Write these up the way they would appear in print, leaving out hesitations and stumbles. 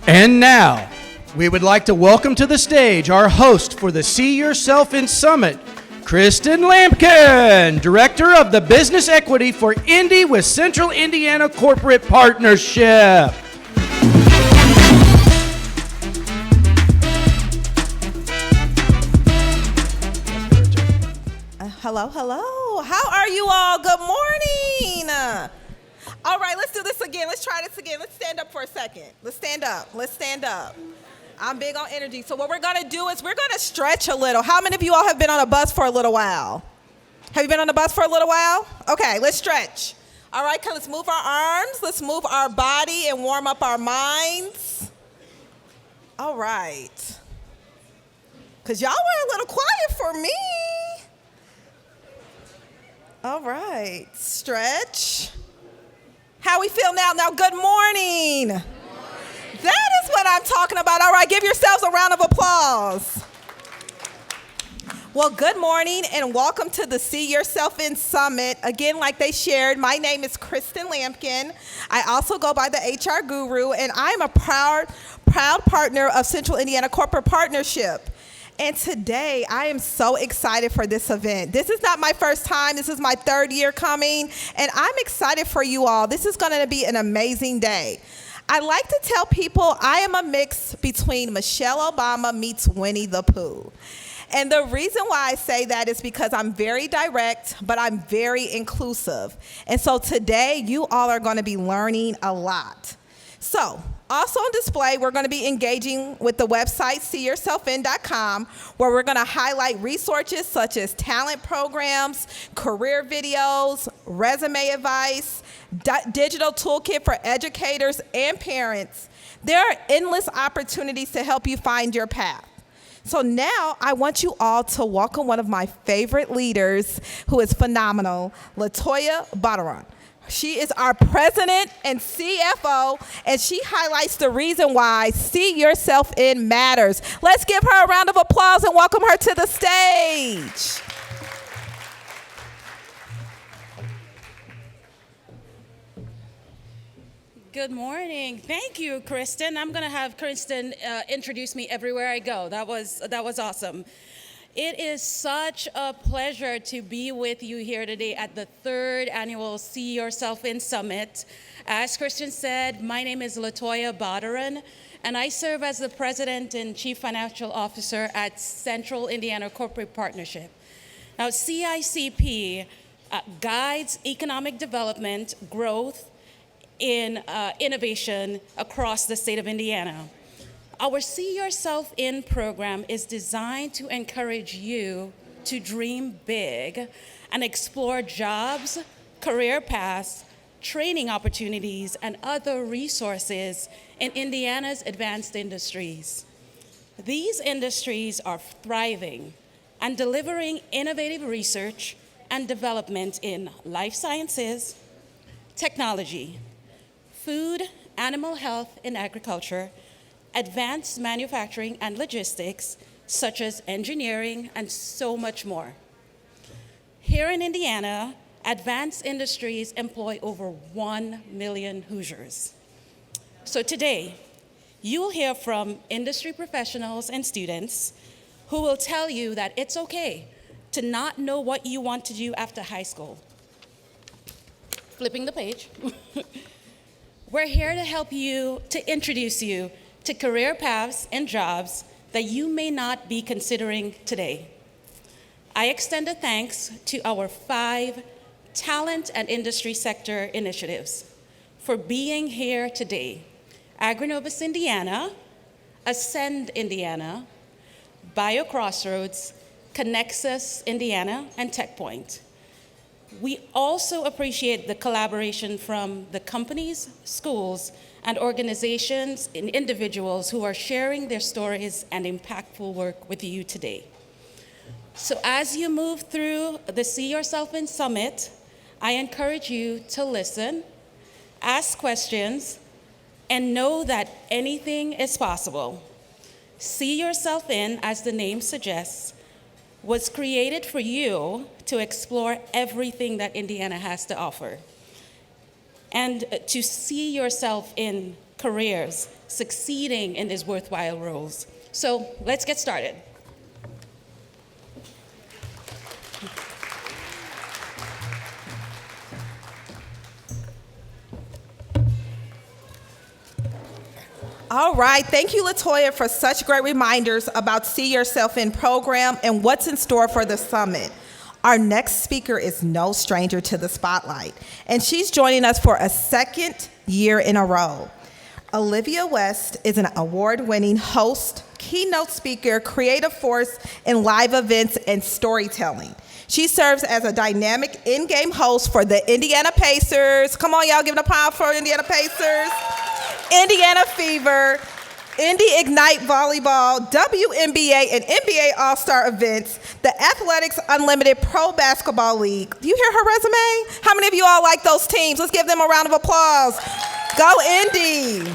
And now, we would like to welcome to the stage our host for the See Yourself in Summit, Kristen Lampkin, Director of the Business Equity for Indy with Central Indiana Corporate Partnership. Hello. How are you all? Good morning. All right, let's do this again. Let's try this again. Let's stand up for a second. Let's stand up. I'm big on energy. So what we're going to do is we're going to stretch a little. How many of you all have been on a bus for a little while? Have you been on a bus for a little while? Okay, let's stretch. All right, let's move our arms. Let's move our body and warm up our minds. All right. Because y'all were a little quiet for me. All right, stretch. How we feel now? Now, good morning. Good morning. That is what I'm talking about. All right, give yourselves a round of applause. Well, good morning and welcome to the See Yourself in Summit. Again, like they shared, my name is Kristen Lampkin. I also go by the HR Guru, and I'm a proud partner of Central Indiana Corporate Partnership. And today, I am so excited for this event. This is not my first time. This is my third year coming, and I'm excited for you all. This is going to be an amazing day. I like to tell people I am a mix between Michelle Obama meets Winnie the Pooh. And the reason why I say that is because I'm very direct, but I'm very inclusive. And so today, you all are going to be learning a lot. So, also on display, we're going to be engaging with the website seeyourselfin.com, where we're going to highlight resources such as talent programs, career videos, resume advice, digital toolkit for educators and parents. There are endless opportunities to help you find your path. So now I want you all to welcome one of my favorite leaders who is phenomenal, Latoya Botteron. She is our president and CFO, and she highlights the reason why See Yourself in matters. Let's give her a round of applause and welcome her to the stage. Good morning. Thank you, Kristen. I'm going to have Kristen introduce me everywhere I go. That was awesome. It is such a pleasure to be with you here today at the third annual See Yourself in Summit. As Kristen said, my name is Latoya Botteron, and I serve as the President and Chief Financial Officer at Central Indiana Corporate Partnership. Now, CICP guides economic development, growth, in innovation across the state of Indiana. Our See Yourself In program is designed to encourage you to dream big and explore jobs, career paths, training opportunities, and other resources in Indiana's advanced industries. These industries are thriving and delivering innovative research and development in life sciences, technology, food, animal health and agriculture, advanced manufacturing and logistics, such as engineering, and so much more. Here in Indiana, advanced industries employ over 1 million Hoosiers. So today, you will hear from industry professionals and students who will tell you that it's okay to not know what you want to do after high school. Flipping the page. We're here to help you, to introduce you to career paths and jobs that you may not be considering today. I extend a thanks to our 5 talent and industry sector initiatives for being here today. AgriNovus Indiana, Ascend Indiana, BioCrossroads, Connexus Indiana, and TechPoint. We also appreciate the collaboration from the companies, schools, and organizations and individuals who are sharing their stories and impactful work with you today. So as you move through the See Yourself in Summit, I encourage you to listen, ask questions, and know that anything is possible. See Yourself In, as the name suggests, was created for you to explore everything that Indiana has to offer and to see yourself in careers, succeeding in these worthwhile roles. So let's get started. All right, thank you, Latoya, for such great reminders about See Yourself In program and what's in store for the summit. Our next speaker is no stranger to the spotlight, and she's joining us for a second year in a row. Olivia West is an award-winning host, keynote speaker, creative force in live events and storytelling. She serves as a dynamic in-game host for the Indiana Pacers. Come on, y'all, give it a pound for Indiana Pacers. Indiana Fever, Indy Ignite Volleyball, WNBA, and NBA All-Star events, the Athletics Unlimited Pro Basketball League. Do you hear her resume? How many of you all like those teams? Let's give them a round of applause. Go Indy.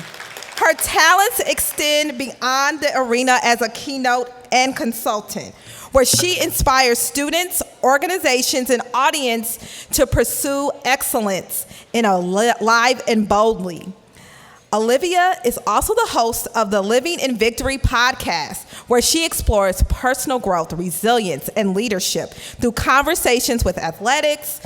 Her talents extend beyond the arena as a keynote and consultant, where she inspires students, organizations, and audience to pursue excellence in a live and boldly. Olivia is also the host of the Living in Victory podcast, where she explores personal growth, resilience, and leadership through conversations with athletes,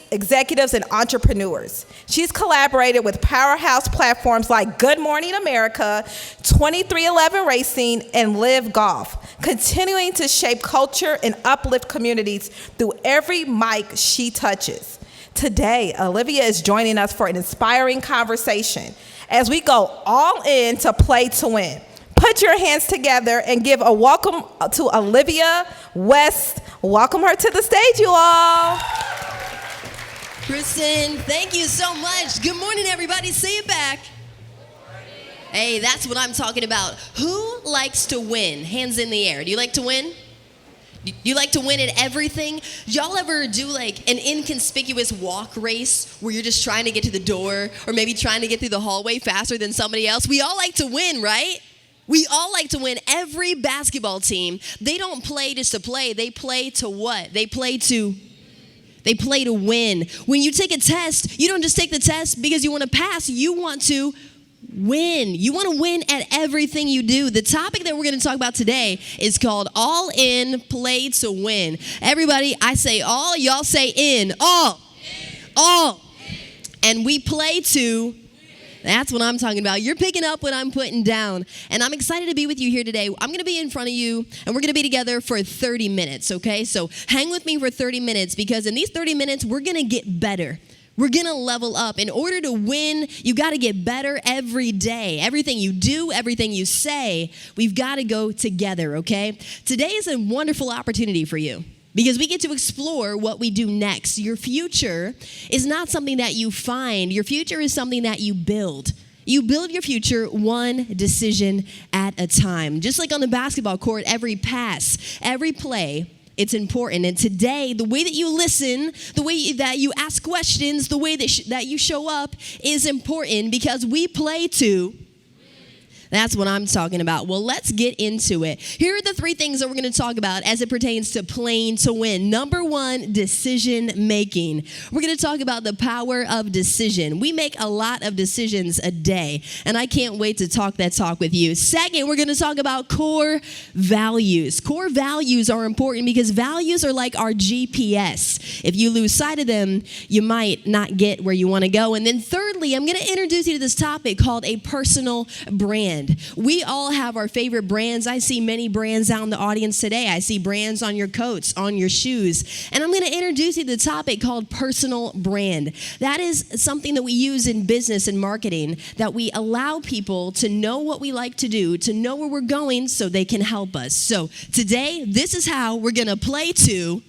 executives, and entrepreneurs. She's collaborated with powerhouse platforms like Good Morning America, 2311 Racing, and Live Golf, continuing to shape culture and uplift communities through every mic she touches. Today, Olivia is joining us for an inspiring conversation as we go all in to play to win. Put your hands together and give a welcome to Olivia West. Welcome her to the stage, you all. Kristen, thank you so much. Good morning, everybody. Say it back. Hey, that's what I'm talking about. Who likes to win? Hands in the air. Do you like to win? You like to win at everything? Y'all ever do like an inconspicuous walk race where you're just trying to get to the door or maybe trying to get through the hallway faster than somebody else? We all like to win, right? We all like to win. Every basketball team, they don't play just to play. They play to what? They play to win. When you take a test, you don't just take the test because you want to pass. You want to win. You want to win at everything you do. The topic that we're going to talk about today is called All In, Play to Win. Everybody, I say all, y'all say in. All. All. And we play to. That's what I'm talking about. You're picking up what I'm putting down. And I'm excited to be with you here today. I'm going to be in front of you, and we're going to be together for 30 minutes, okay? So hang with me for 30 minutes, because in these 30 minutes, we're going to get better. We're going to level up. In order to win, you got to get better every day. Everything you do, everything you say, we've got to go together, okay? Today is a wonderful opportunity for you because we get to explore what we do next. Your future is not something that you find. Your future is something that you build. You build your future one decision at a time. Just like on the basketball court, every pass, every play, it's important. And today, the way that you listen, the way that you ask questions, the way that you show up is important because we play to. That's what I'm talking about. Well, let's get into it. Here are the three things that we're going to talk about as it pertains to playing to win. Number one, decision making. We're going to talk about the power of decision. We make a lot of decisions a day, and I can't wait to talk that talk with you. Second, we're going to talk about core values. Core values are important because values are like our GPS. If you lose sight of them, you might not get where you want to go. And then thirdly, I'm going to introduce you to this topic called a personal brand. We all have our favorite brands. I see many brands out in the audience today. I see brands on your coats, on your shoes. And I'm going to introduce you to the topic called personal brand. That is something that we use in business and marketing, that we allow people to know what we like to do, to know where we're going so they can help us. So today, this is how we're going to play to.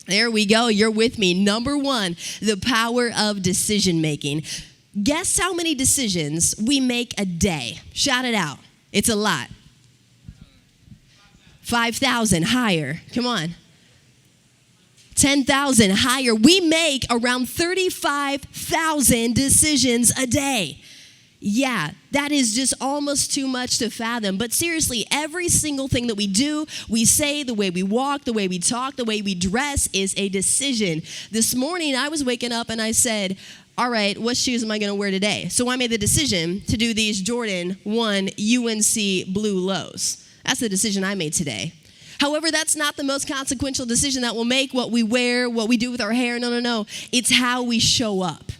There we go. You're with me. Number one, the power of decision making. Guess how many decisions we make a day? Shout it out. It's a lot. 5,000, higher. Come on. 10,000, higher. We make around 35,000 decisions a day. Yeah, that is just almost too much to fathom. But seriously, every single thing that we do, we say, the way we walk, the way we talk, the way we dress is a decision. This morning, I was waking up and I said, all right, what shoes am I going to wear today? So I made the decision to do these Jordan 1 UNC blue lows. That's the decision I made today. However, that's not the most consequential decision that we'll make, what we wear, what we do with our hair. No. It's how we show up.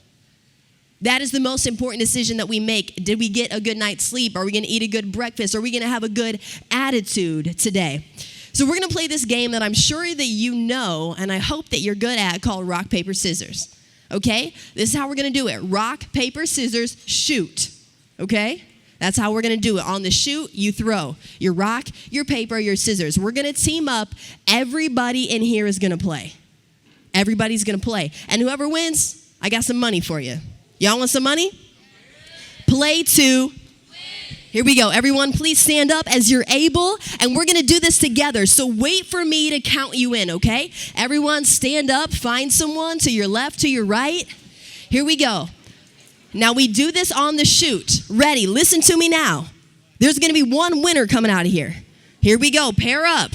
That is the most important decision that we make. Did we get a good night's sleep? Are we going to eat a good breakfast? Are we going to have a good attitude today? So we're going to play this game that I'm sure that you know, and I hope that you're good at, called rock, paper, scissors. Okay? This is how we're going to do it. Rock, paper, scissors, shoot. Okay? That's how we're going to do it. On the shoot, you throw your rock, your paper, your scissors. We're going to team up. Everybody in here is going to play. Everybody's going to play. And whoever wins, I got some money for you. Y'all want some money? Play to win. Here we go. Everyone, please stand up as you're able, and we're going to do this together. So wait for me to count you in, okay? Everyone stand up. Find someone to your left, to your right. Here we go. Now, we do this on the shoot. Ready? Listen to me now. There's going to be one winner coming out of here. Here we go. Pair up.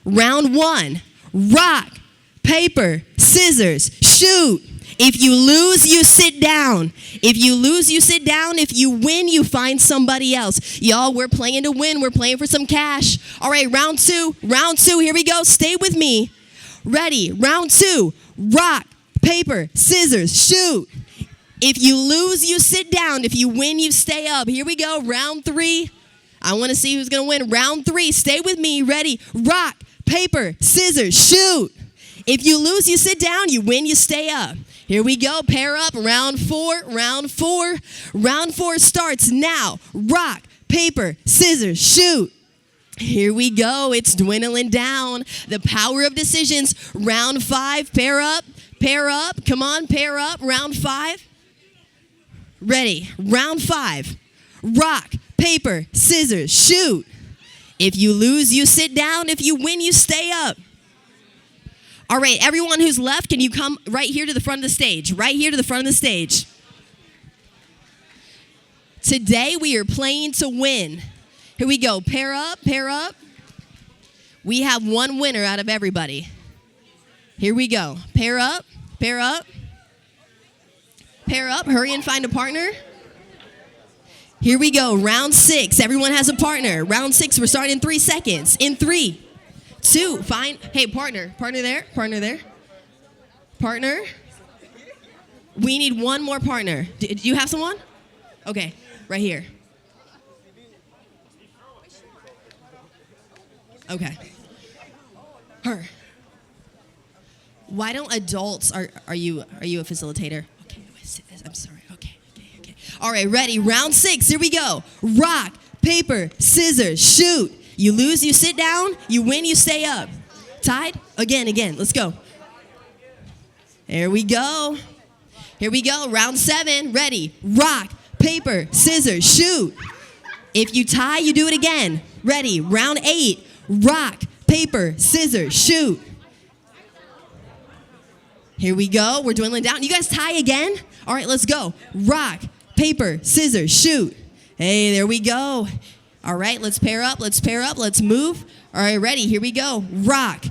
Round 1. Rock, paper, scissors, shoot. If you lose, you sit down. If you lose, you sit down. If you win, you find somebody else. Y'all, we're playing to win. We're playing for some cash. All right, round 2. Round 2. Here we go. Stay with me. Ready? Round 2. Rock, paper, scissors, shoot. If you lose, you sit down. If you win, you stay up. Here we go. Round 3. I want to see who's going to win. Round 3. Stay with me. Ready? Rock, paper, scissors, shoot. If you lose, you sit down. You win, you stay up. Here we go. Pair up. Round 4. Round 4. Round 4 starts now. Rock, paper, scissors, shoot. Here we go. It's dwindling down. The power of decisions. Round 5. Pair up. Pair up. Come on. Pair up. Round 5. Ready. Round 5. Rock, paper, scissors, shoot. If you lose, you sit down. If you win, you stay up. All right, everyone who's left, can you come right here to the front of the stage? Right here to the front of the stage. Today, we are playing to win. Here we go. Pair up, pair up. We have one winner out of everybody. Here we go. Pair up, pair up. Pair up, hurry and find a partner. Here we go, round 6. Everyone has a partner. Round 6, we're starting in 3 seconds. In 3, 2, find, hey, partner there, partner there. Partner. We need one more partner. Do you have someone? Okay, right here. Okay. Her. Why don't adults, are you a facilitator? I'm sorry. Okay. All right, ready. Round 6. Here we go. Rock, paper, scissors, shoot. You lose, you sit down. You win, you stay up. Tied? Again. Let's go. There we go. Here we go. Round 7. Ready. Rock, paper, scissors, shoot. If you tie, you do it again. Ready. Round 8. Rock, paper, scissors, shoot. Here we go. We're dwindling down. You guys tie again? All right, let's go. Rock, paper, scissors, shoot. Hey, there we go. All right, let's pair up. Let's move. All right, ready. Here we go. Rock,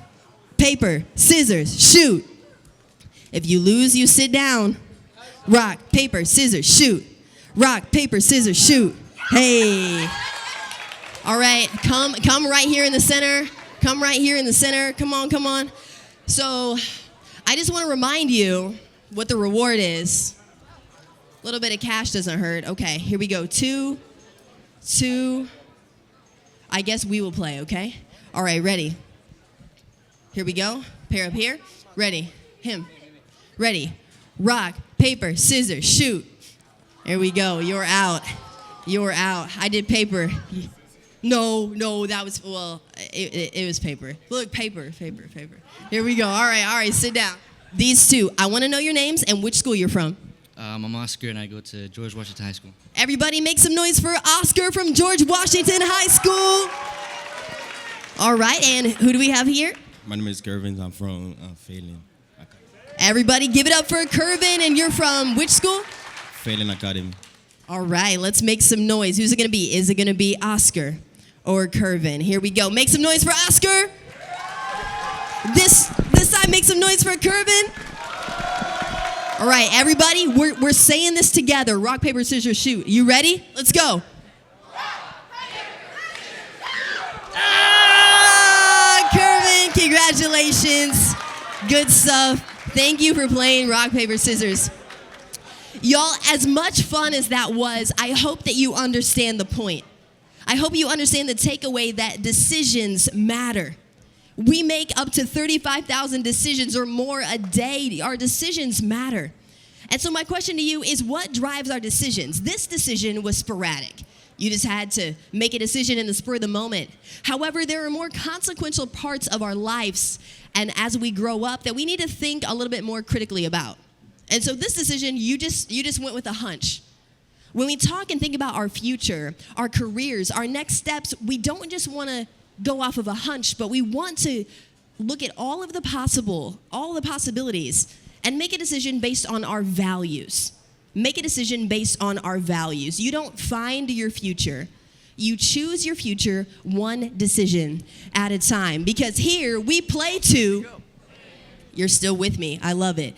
paper, scissors, shoot. If you lose, you sit down. Rock, paper, scissors, shoot. Rock, paper, scissors, shoot. Hey. All right, come right here in the center. Come right here in the center. Come on. So I just want to remind you what the reward is. A little bit of cash doesn't hurt. Okay, here we go. 2. I guess we will play, okay? All right, ready. Here we go. Pair up here. Ready. Him. Ready. Rock, paper, scissors, shoot. There we go. You're out. I did paper. No, that was, well, it was paper. Look, paper. Here we go. All right, sit down. These two, I want to know your names and which school you're from. I'm Oscar, and I go to George Washington High School. Everybody make some noise for Oscar from George Washington High School. All right, and who do we have here? My name is Gervin. I'm from Phelan. Everybody give it up for Kervin, and you're from which school? Phelan Academy. All right, let's make some noise. Who's it going to be? Is it going to be Oscar or Kervin? Here we go. Make some noise for Oscar. This side, make some noise for Kervin. All right, everybody, we're saying this together. Rock, paper, scissors, shoot. You ready? Let's go. Kervin, congratulations. Good stuff. Thank you for playing rock, paper, scissors. Y'all, as much fun as that was, I hope that you understand the point. I hope you understand the takeaway that decisions matter. We make up to 35,000 decisions or more a day. Our decisions matter. And so my question to you is, what drives our decisions? This decision was sporadic. You just had to make a decision in the spur of the moment. However, there are more consequential parts of our lives, and as we grow up, that we need to think a little bit more critically about. And so this decision, you just went with a hunch. When we talk and think about our future, our careers, our next steps, we don't just want to go off of a hunch, but we want to look at all the possibilities, and make a decision based on our values. Make a decision based on our values. You don't find your future. You choose your future one decision at a time. Because here we play to, you're still with me. I love it.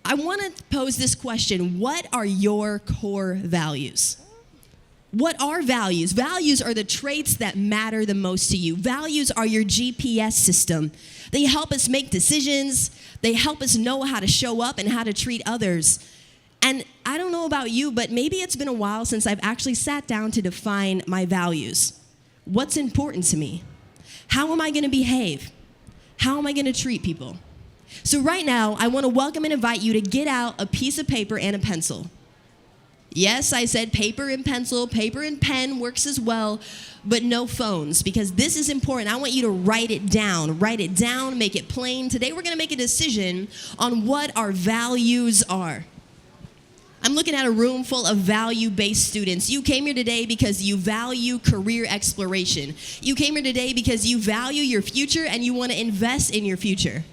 I want to pose this question. What are your core values? What are values? Values are the traits that matter the most to you. Values are your GPS system. They help us make decisions. They help us know how to show up and how to treat others. And I don't know about you, but maybe it's been a while since I've actually sat down to define my values. What's important to me? How am I going to behave? How am I going to treat people? So right now, I want to welcome and invite you to get out a piece of paper and a pencil. Yes, I said paper and pencil. Paper and pen works as well, but no phones, because this is important. I want you to write it down. Write it down, make it plain. Today, we're going to make a decision on what our values are. I'm looking at a room full of value-based students. You came here today because you value career exploration. You came here today because you value your future and you want to invest in your future.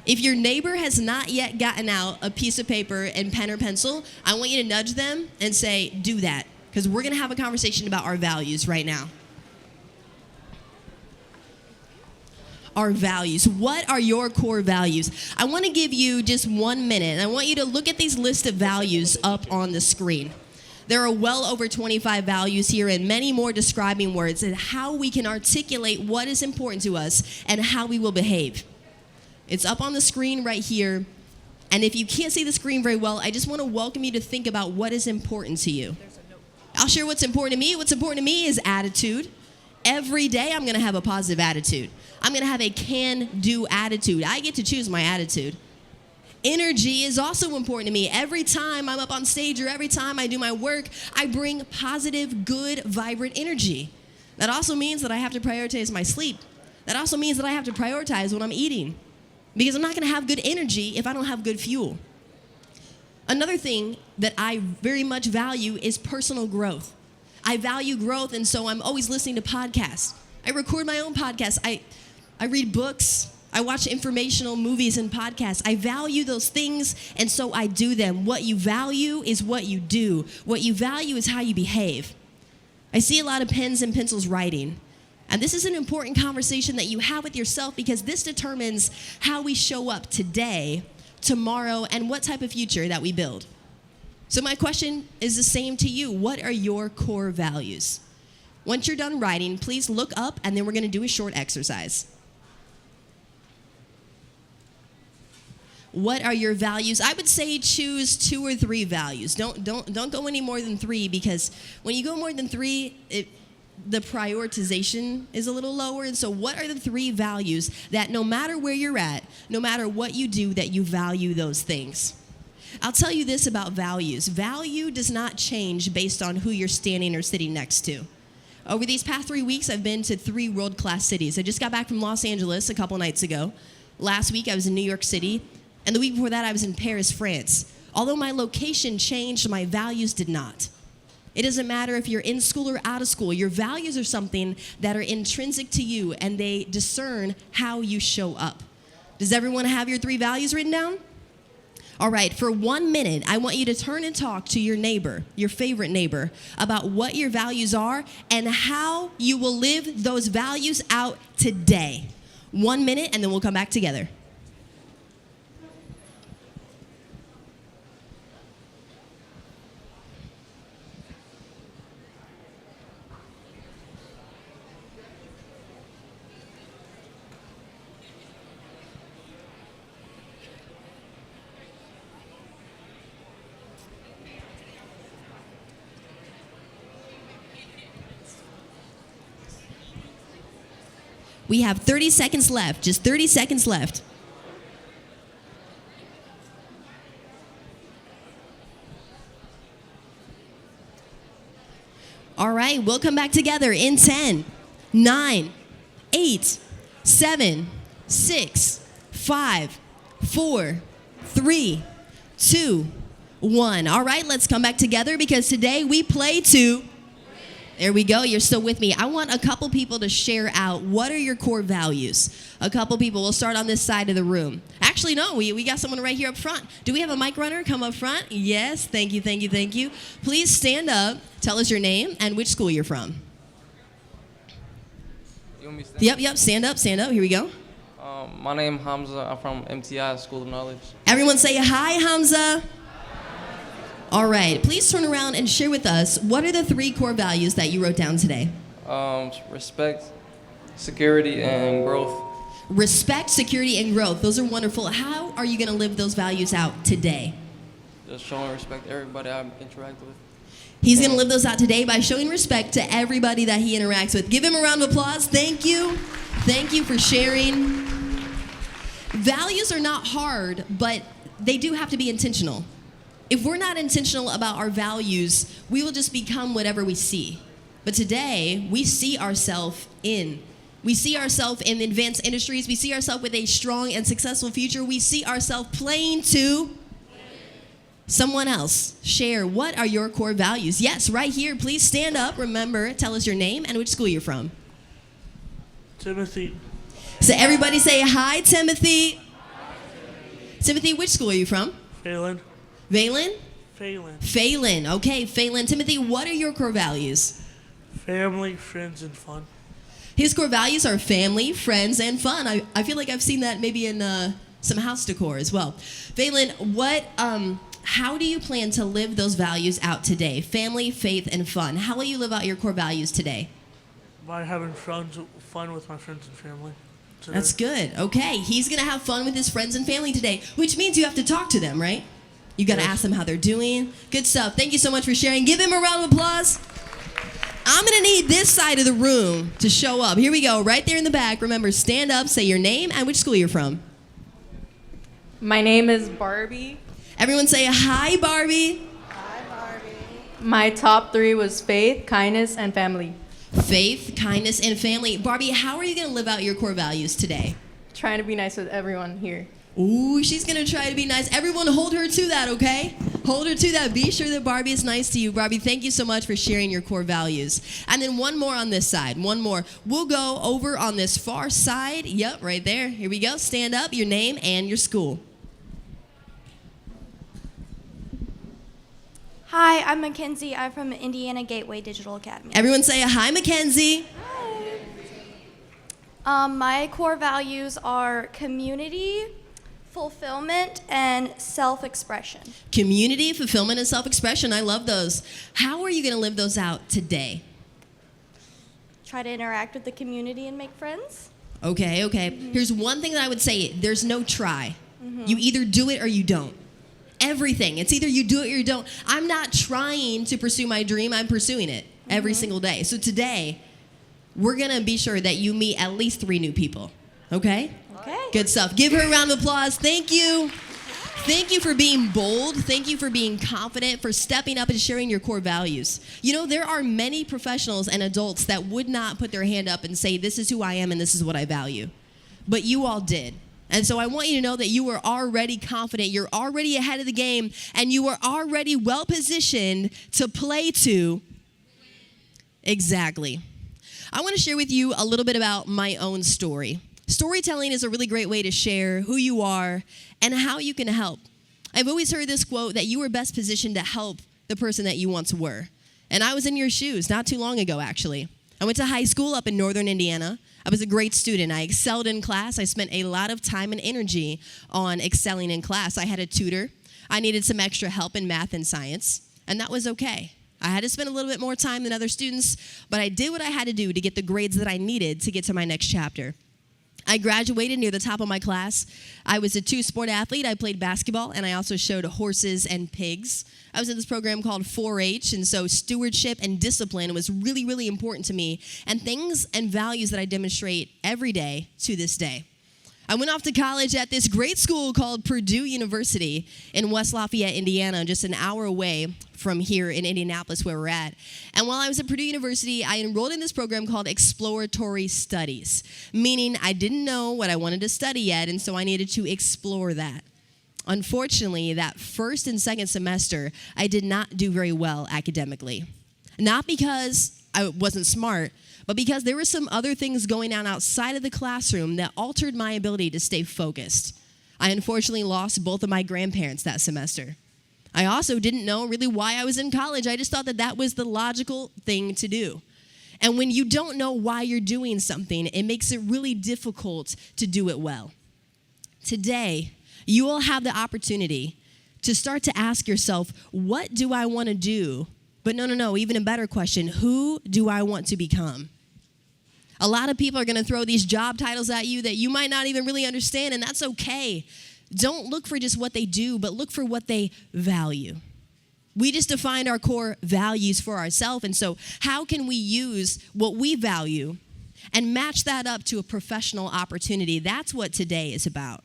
If your neighbor has not yet gotten out a piece of paper and pen or pencil, I want you to nudge them and say, do that, because we're going to have a conversation about our values right now. Our values. What are your core values? I want to give you just 1 minute, and I want you to look at these list of values up on the screen. There are well over 25 values here and many more describing words and how we can articulate what is important to us and how we will behave. It's up on the screen right here. And if you can't see the screen very well, I just want to welcome you to think about what is important to you. I'll share what's important to me. What's important to me is attitude. Every day I'm going to have a positive attitude. I'm going to have a can-do attitude. I get to choose my attitude. Energy is also important to me. Every time I'm up on stage or every time I do my work, I bring positive, good, vibrant energy. That also means that I have to prioritize my sleep. That also means that I have to prioritize what I'm eating, because I'm not going to have good energy if I don't have good fuel. Another thing that I very much value is personal growth. I value growth, and so I'm always listening to podcasts. I record my own podcasts. I read books. I watch informational movies and podcasts. I value those things, and so I do them. What you value is what you do. What you value is how you behave. I see a lot of pens and pencils writing. And this is an important conversation that you have with yourself, because this determines how we show up today, tomorrow, and what type of future that we build. So my question is the same to you. What are your core values? Once you're done writing, please look up, and then we're going to do a short exercise. What are your values? I would say choose 2 or 3 values. Don't go any more than 3, because when you go more than 3, the prioritization is a little lower. And so what are the 3 values that no matter where you're at, no matter what you do, that you value those things? I'll tell you this about values. Value does not change based on who you're standing or sitting next to. Over these past 3 weeks, I've been to 3 world-class cities. I just got back from Los Angeles a couple nights ago. Last week, I was in New York City. And the week before that, I was in Paris, France. Although my location changed, my values did not. It doesn't matter if you're in school or out of school. Your values are something that are intrinsic to you, and they discern how you show up. Does everyone have your 3 values written down? All right, for 1 minute, I want you to turn and talk to your neighbor, your favorite neighbor, about what your values are and how you will live those values out today. 1 minute, and then we'll come back together. We have 30 seconds left, just 30 seconds left. All right, we'll come back together in 10, 9, 8, 7, 6, 5, 4, 3, 2, 1. All right, let's come back together because today we play to... There we go. You're still with me. I want a couple people to share out what are your core values. A couple people. We'll start on this side of the room. Actually, no, we got someone right here up front. Do we have a mic runner? Come up front. Yes. Thank you, thank you, thank you. Please stand up. Tell us your name and which school you're from. You want me to stand? Yep. Stand up, stand up. Here we go. My name is Hamza. I'm from MTI, School of Knowledge. Everyone say hi, Hamza. All right. Please turn around and share with us what are the 3 core values that you wrote down today? Respect, security, and growth. Respect, security, and growth. Those are wonderful. How are you going to live those values out today? Just showing respect to everybody I interact with. He's going to live those out today by showing respect to everybody that he interacts with. Give him a round of applause. Thank you. Thank you for sharing. Values are not hard, but they do have to be intentional. If we're not intentional about our values, we will just become whatever we see. But today, we see ourselves in. We see ourselves in advanced industries. We see ourselves with a strong and successful future. We see ourselves playing to someone else. Share, what are your core values? Yes, right here. Please stand up. Remember, tell us your name and which school you're from. Timothy. So everybody say, hi, Timothy. Timothy, which school are you from? Phelan. Valen? Phelan. Phelan. Okay, Phelan. Timothy, what are your core values? Family, friends, and fun. His core values are family, friends, and fun. I feel like I've seen that maybe in some house decor as well. Phelan, how do you plan to live those values out today? Family, faith, and fun. How will you live out your core values today? By having fun with my friends and family. Today. That's good. Okay, he's going to have fun with his friends and family today, which means you have to talk to them, right? You got to ask them how they're doing. Good stuff. Thank you so much for sharing. Give him a round of applause. I'm going to need this side of the room to show up. Here we go. Right there in the back. Remember, stand up, say your name and which school you're from. My name is Barbie. Everyone say, hi, Barbie. Hi, Barbie. My top 3 was faith, kindness, and family. Faith, kindness, and family. Barbie, how are you going to live out your core values today? Trying to be nice with everyone here. Ooh, she's going to try to be nice. Everyone hold her to that, okay? Hold her to that. Be sure that Barbie is nice to you. Barbie, thank you so much for sharing your core values. And then one more on this side. One more. We'll go over on this far side. Yep, right there. Here we go. Stand up, your name and your school. Hi, I'm Mackenzie. I'm from Indiana Gateway Digital Academy. Everyone say hi, Mackenzie. My core values are community, fulfillment, and self-expression. Community, fulfillment, and self-expression. I love those. How are you going to live those out today? Try to interact with the community and make friends. Okay. Mm-hmm. Here's one thing that I would say. There's no try. Mm-hmm. You either do it or you don't. Everything. It's either you do it or you don't. I'm not trying to pursue my dream. I'm pursuing it every single day. So today, we're going to be sure that you meet at least 3 new people. Okay? Okay. Good stuff. Give her a round of applause. Thank you. Thank you for being bold. Thank you for being confident, for stepping up and sharing your core values. You know, there are many professionals and adults that would not put their hand up and say, this is who I am and this is what I value. But you all did. And so I want you to know that you are already confident, you're already ahead of the game, and you are already well positioned to play to. Exactly. I want to share with you a little bit about my own story. Storytelling is a really great way to share who you are and how you can help. I've always heard this quote that you were best positioned to help the person that you once were. And I was in your shoes not too long ago, actually. I went to high school up in northern Indiana. I was a great student. I excelled in class. I spent a lot of time and energy on excelling in class. I had a tutor. I needed some extra help in math and science, and that was okay. I had to spend a little bit more time than other students, but I did what I had to do to get the grades that I needed to get to my next chapter. I graduated near the top of my class. I was a two-sport athlete. I played basketball, and I also showed horses and pigs. I was in this program called 4-H, and so stewardship and discipline was really, really important to me, and things and values that I demonstrate every day to this day. I went off to college at this great school called Purdue University in West Lafayette, Indiana, just an hour away from here in Indianapolis where we're at. And while I was at Purdue University, I enrolled in this program called Exploratory Studies, meaning I didn't know what I wanted to study yet, and so I needed to explore that. Unfortunately, that first and second semester, I did not do very well academically. Not because I wasn't smart, but because there were some other things going on outside of the classroom that altered my ability to stay focused. I unfortunately lost both of my grandparents that semester. I also didn't know really why I was in college. I just thought that that was the logical thing to do. And when you don't know why you're doing something, it makes it really difficult to do it well. Today, you will have the opportunity to start to ask yourself, what do I want to do? But no, even a better question, who do I want to become? A lot of people are going to throw these job titles at you that you might not even really understand, and that's okay. Don't look for just what they do, but look for what they value. We just defined our core values for ourselves, and so how can we use what we value and match that up to a professional opportunity? That's what today is about.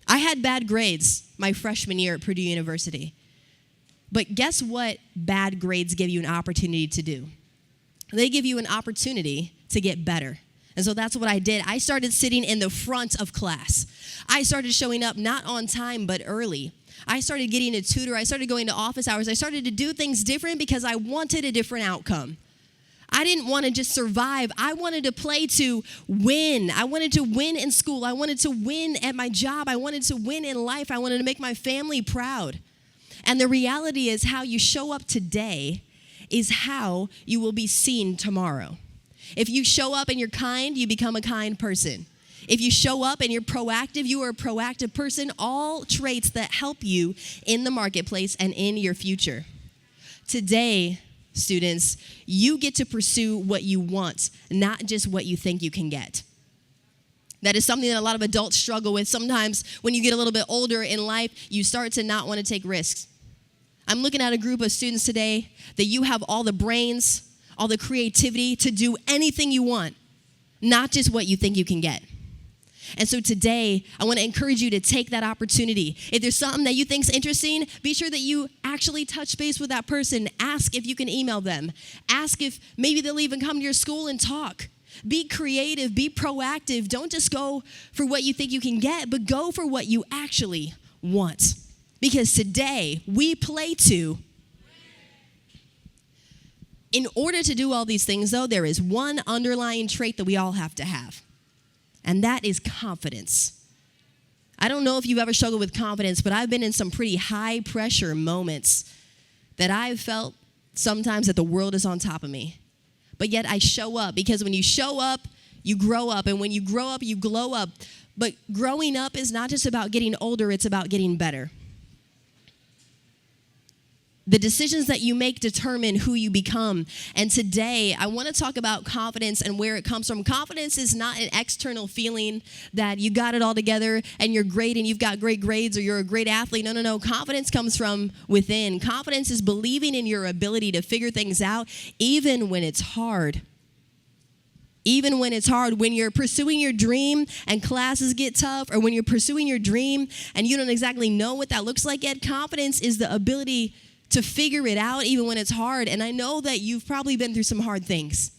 I had bad grades my freshman year at Purdue University, but guess what bad grades give you an opportunity to do? They give you an opportunity to get better. And so that's what I did. I started sitting in the front of class. I started showing up not on time, but early. I started getting a tutor. I started going to office hours. I started to do things different because I wanted a different outcome. I didn't want to just survive. I wanted to play to win. I wanted to win in school. I wanted to win at my job. I wanted to win in life. I wanted to make my family proud. And the reality is how you show up today is how you will be seen tomorrow. If you show up and you're kind, you become a kind person. If you show up and you're proactive, you are a proactive person, all traits that help you in the marketplace and in your future. Today, students, you get to pursue what you want, not just what you think you can get. That is something that a lot of adults struggle with. Sometimes when you get a little bit older in life, you start to not want to take risks. I'm looking at a group of students today that you have all the brains, all the creativity to do anything you want, not just what you think you can get. And so today, I want to encourage you to take that opportunity. If there's something that you think is interesting, be sure that you actually touch base with that person. Ask if you can email them. Ask if maybe they'll even come to your school and talk. Be creative, be proactive. Don't just go for what you think you can get, but go for what you actually want. Because today, we play to. In order to do all these things, though, there is one underlying trait that we all have to have, and that is confidence. I don't know if you've ever struggled with confidence, but I've been in some pretty high-pressure moments that I've felt sometimes that the world is on top of me. But yet I show up, because when you show up, you grow up, and when you grow up, you glow up. But growing up is not just about getting older, it's about getting better. The decisions that you make determine who you become. And today, I want to talk about confidence and where it comes from. Confidence is not an external feeling that you got it all together and you're great and you've got great grades or you're a great athlete. No. Confidence comes from within. Confidence is believing in your ability to figure things out even when it's hard. Even when it's hard, when you're pursuing your dream and classes get tough, or when you're pursuing your dream and you don't exactly know what that looks like yet, confidence is the ability to figure it out even when it's hard. And I know that you've probably been through some hard things.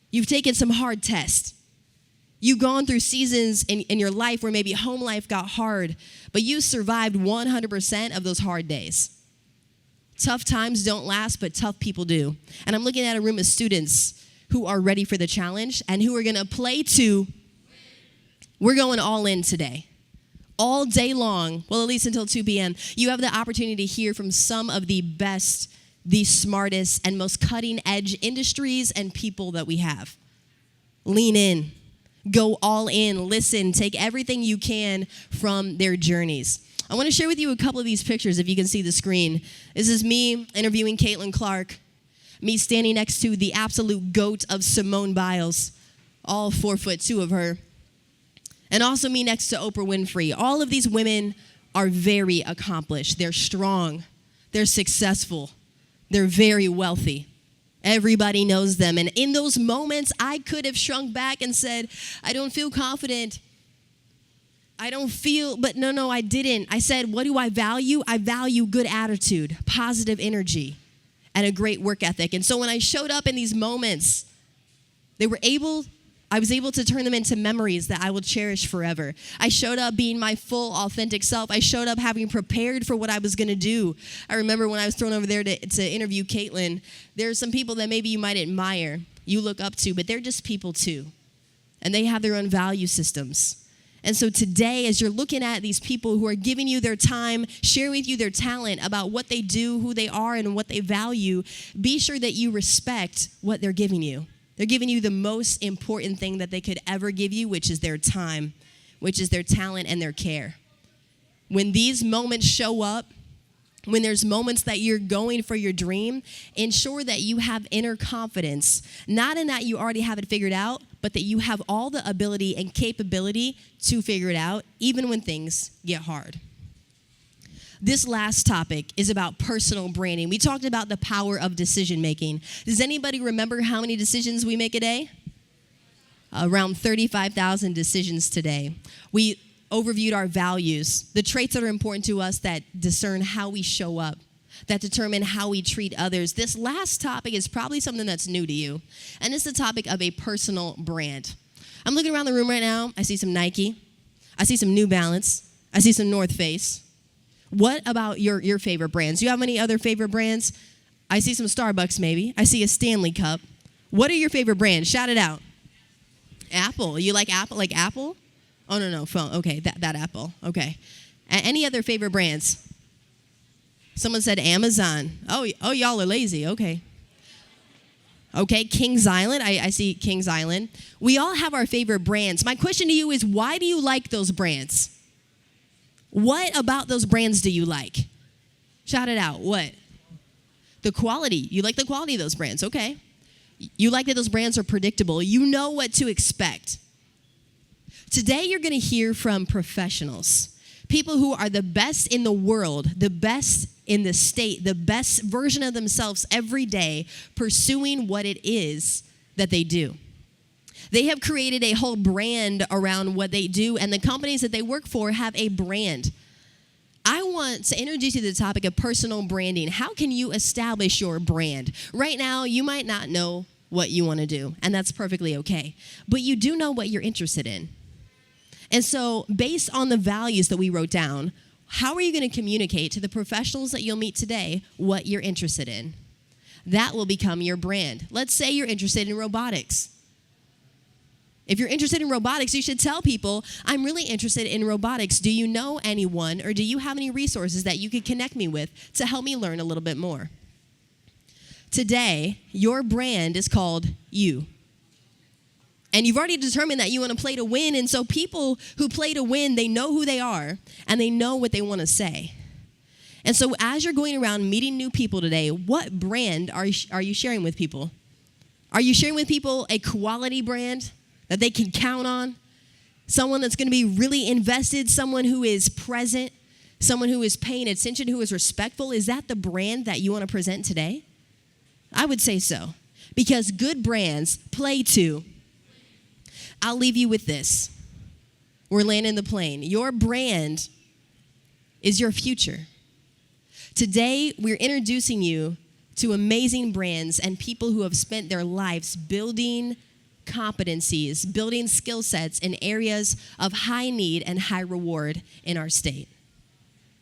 You've taken some hard tests. You've gone through seasons in your life where maybe home life got hard, but you survived 100% of those hard days. Tough times don't last, but tough people do. And I'm looking at a room of students who are ready for the challenge and who are going to play to. We're going all in today. All day long, well, at least until 2 p.m., you have the opportunity to hear from some of the best, the smartest, and most cutting-edge industries and people that we have. Lean in. Go all in. Listen. Take everything you can from their journeys. I want to share with you a couple of these pictures, if you can see the screen. This is me interviewing Caitlin Clark, me standing next to the absolute GOAT of Simone Biles, all 4'2" of her. and also me next to Oprah Winfrey. All of these women are very accomplished. They're strong. They're successful. They're very wealthy. Everybody knows them. And in those moments, I could have shrunk back and said, I don't feel confident. But no, I didn't. I said, what do I value? I value good attitude, positive energy, and a great work ethic. And so when I showed up in these moments, I was able to turn them into memories that I will cherish forever. I showed up being my full, authentic self. I showed up having prepared for what I was going to do. I remember when I was thrown over there to interview Caitlin, there are some people that maybe you might admire, you look up to, but they're just people too. And they have their own value systems. And so today, as you're looking at these people who are giving you their time, sharing with you their talent about what they do, who they are, and what they value, be sure that you respect what they're giving you. They're giving you the most important thing that they could ever give you, which is their time, which is their talent and their care. When these moments show up, when there's moments that you're going for your dream, ensure that you have inner confidence, not in that you already have it figured out, but that you have all the ability and capability to figure it out, even when things get hard. This last topic is about personal branding. We talked about the power of decision making. Does anybody remember how many decisions we make a day? Around 35,000 decisions today. We overviewed our values, the traits that are important to us that discern how we show up, that determine how we treat others. This last topic is probably something that's new to you, and it's the topic of a personal brand. I'm looking around the room right now. I see some Nike. I see some New Balance. I see some North Face. What about your favorite brands? Do you have any other favorite brands? I see some Starbucks maybe. I see a Stanley Cup. What are your favorite brands? Shout it out. Apple. You like Apple? Like Apple? Oh, no, phone. Okay, that Apple. Okay. Any other favorite brands? Someone said Amazon. Oh, y'all are lazy. Okay. Okay, Kings Island. I see Kings Island. We all have our favorite brands. My question to you is, why do you like those brands? What about those brands do you like? Shout it out. What? The quality. You like the quality of those brands. Okay. You like that those brands are predictable. You know what to expect. Today, you're going to hear from professionals, people who are the best in the world, the best in the state, the best version of themselves every day, pursuing what it is that they do. They have created a whole brand around what they do, and the companies that they work for have a brand. I want to introduce you to the topic of personal branding. How can you establish your brand? Right now, you might not know what you want to do, and that's perfectly okay. But you do know what you're interested in. And so, based on the values that we wrote down, how are you going to communicate to the professionals that you'll meet today what you're interested in? That will become your brand. Let's say you're interested in robotics. If you're interested in robotics, you should tell people, I'm really interested in robotics. Do you know anyone, or do you have any resources that you could connect me with to help me learn a little bit more? Today, your brand is called you. And you've already determined that you want to play to win, and so people who play to win, they know who they are, and they know what they want to say. And so as you're going around meeting new people today, what brand are you sharing with people? Are you sharing with people a quality brand that they can count on? Someone that's going to be really invested, someone who is present, someone who is paying attention, who is respectful? Is that the brand that you want to present today? I would say so, because good brands play to. I'll leave you with this. We're landing the plane. Your brand is your future. Today, we're introducing you to amazing brands and people who have spent their lives building competencies, building skill sets in areas of high need and high reward in our state.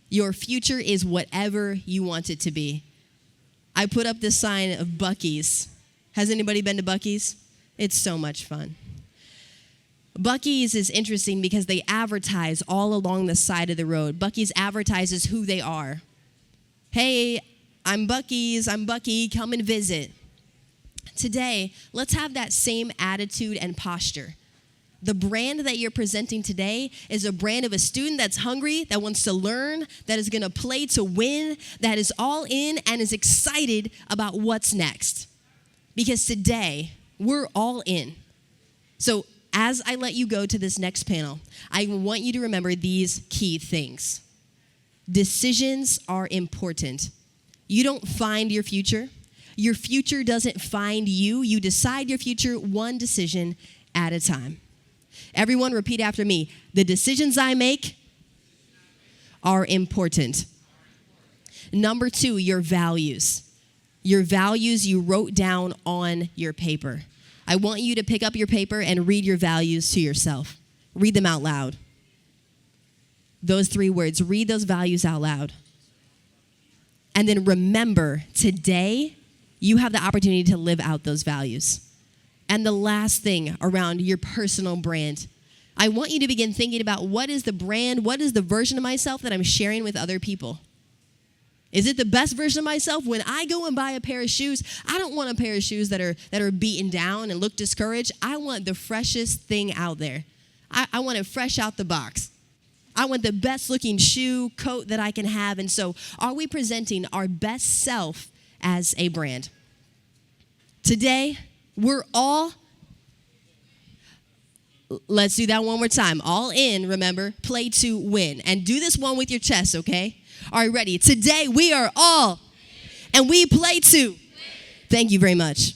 Your future is whatever you want it to be. I put up this sign of Buc-ee's. Has anybody been to Buc-ee's? It's so much fun. Buc-ee's is interesting because they advertise all along the side of the road. Buc-ee's advertises who they are. Hey, I'm Buc-ee's, I'm Buc-ee, come and visit. Today, let's have that same attitude and posture. The brand that you're presenting today is a brand of a student that's hungry, that wants to learn, that is going to play to win, that is all in and is excited about what's next. Because today, we're all in. So as I let you go to this next panel, I want you to remember these key things. Decisions are important. You don't find your future. Your future doesn't find you. You decide your future one decision at a time. Everyone repeat after me. The decisions I make are important. Number 2, your values. Your values you wrote down on your paper. I want you to pick up your paper and read your values to yourself. Read them out loud. Those 3 words, read those values out loud. And then remember, today, you have the opportunity to live out those values. And the last thing around your personal brand, I want you to begin thinking about what is the brand, what is the version of myself that I'm sharing with other people? Is it the best version of myself? When I go and buy a pair of shoes, I don't want a pair of shoes that are beaten down and look discouraged. I want the freshest thing out there. I want it fresh out the box. I want the best looking shoe, coat that I can have. And so are we presenting our best self as a brand? Today, we're all, let's do that one more time. All in, remember, play to win. And do this one with your chest, okay? All right, ready? Today, we are all, and we play to. Thank you very much.